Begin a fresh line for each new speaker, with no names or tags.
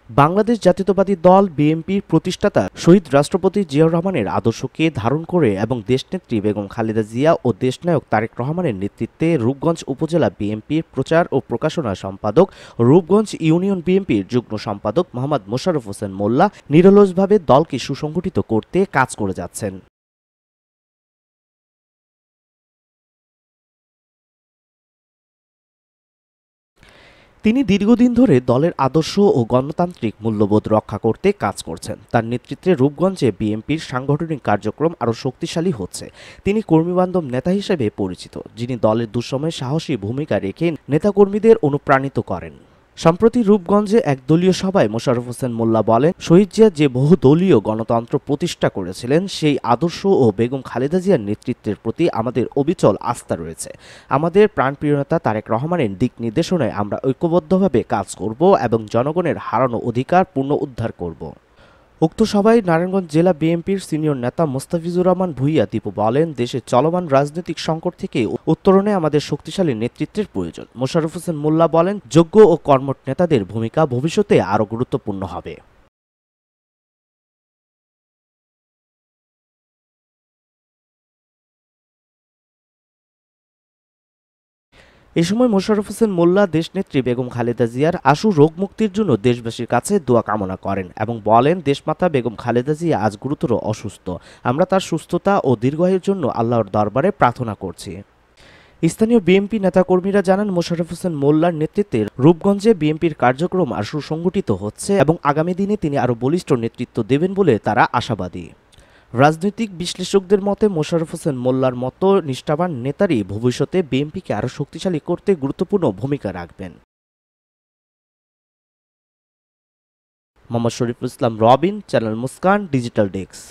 বাংলাদেশ জাতীয়তাবাদী দল বিএনপির প্রতিষ্ঠাতা শহীদ রাষ্ট্রপতি জিয়াউর রহমানের আদর্শকে ধারণ করে এবং দেশনেত্রী বেগম খালেদা জিয়া ও দেশনায়ক তারেক রহমানের নেতৃত্বে রূপগঞ্জ উপজেলা বিএনপির প্রচার ও প্রকাশনা সম্পাদক, রূপগঞ্জ ইউনিয়ন বিএনপির যুগ্ম সম্পাদক মোহাম্মদ মোশাররফ হোসেন মোল্লা নিরলসভাবে দলকে সুসংগঠিত করতে কাজ করে যাচ্ছেন। তিনি দীর্ঘদিন ধরে দলের আদর্শ ও গণতান্ত্রিক মূল্যবোধ রক্ষা করতে কাজ করছেন। তার নেতৃত্বে রূপগঞ্জে বিএনপির সাংগঠনিক কার্যক্রম আরও শক্তিশালী হচ্ছে। তিনি কর্মীবান্ধব নেতা হিসেবে পরিচিত, যিনি দলের দুঃসময়ে সাহসী ভূমিকা রেখে নেতাকর্মীদের অনুপ্রাণিত করেন। সম্প্রতি রূপগঞ্জে এক দলীয় সভায় মোশাররফ হোসেন মোল্লা বলেন, শহীদ জিয়া যে বহুদলীয় গণতন্ত্র প্রতিষ্ঠা করেছিলেন, সেই আদর্শ ও বেগম খালেদা জিয়ার নেতৃত্বের প্রতি আমাদের অবিচল আস্থা রয়েছে। আমাদের প্রাণপ্রিয় নেতা তারেক রহমানের দিক নির্দেশনায় আমরা ঐক্যবদ্ধভাবে কাজ করব এবং জনগণের হারানো অধিকার পুনরুদ্ধার করব। উক্ত সভায় নারায়ণগঞ্জ জেলা বিএনপির সিনিয়র নেতা মোস্তাফিজুর রহমান ভূঁইয়া দীপু বলেন, দেশে চলমান রাজনৈতিক সংকট থেকে উত্তরণে আমাদের শক্তিশালী নেতৃত্বের প্রয়োজন। মোশাররফ হোসেন মোল্লা বলেন, যোগ্য ও কর্মঠ নেতাদের ভূমিকা ভবিষ্যতে আরও গুরুত্বপূর্ণ হবে। এ সময় মোশাররফ হোসেন মোল্লা দেশনেত্রী বেগম খালেদা জিয়ার আশু রোগ মুক্তির জন্য দেশবাসীর কাছে দোয়া কামনা করেন এবং বলেন, দেশমাতা বেগম খালেদা জিয়া আজ গুরুতর অসুস্থ। আমরা তার সুস্থতা ও দীর্ঘায়ুর জন্য আল্লাহর দরবারে প্রার্থনা করছি। স্থানীয় বিএনপি নেতাকর্মীরা জানান, মোশাররফ হোসেন মোল্লার নেতৃত্বে রূপগঞ্জে বিএনপির কার্যক্রম আর সুসংগঠিত হচ্ছে এবং আগামী দিনে তিনি আরও বলিষ্ঠ নেতৃত্ব দেবেন বলে তারা আশাবাদী। রাজনৈতিক বিশ্লেষকদের মতে, মোশাররফ হোসেন মোল্লার মতো নিষ্ঠাবান নেতারই ভবিষ্যতে বিএনপিকে আরও শক্তিশালী করতে গুরুত্বপূর্ণ ভূমিকা রাখবেন। Mohammad Shariful Islam Robin, channel Muskan, digital desk.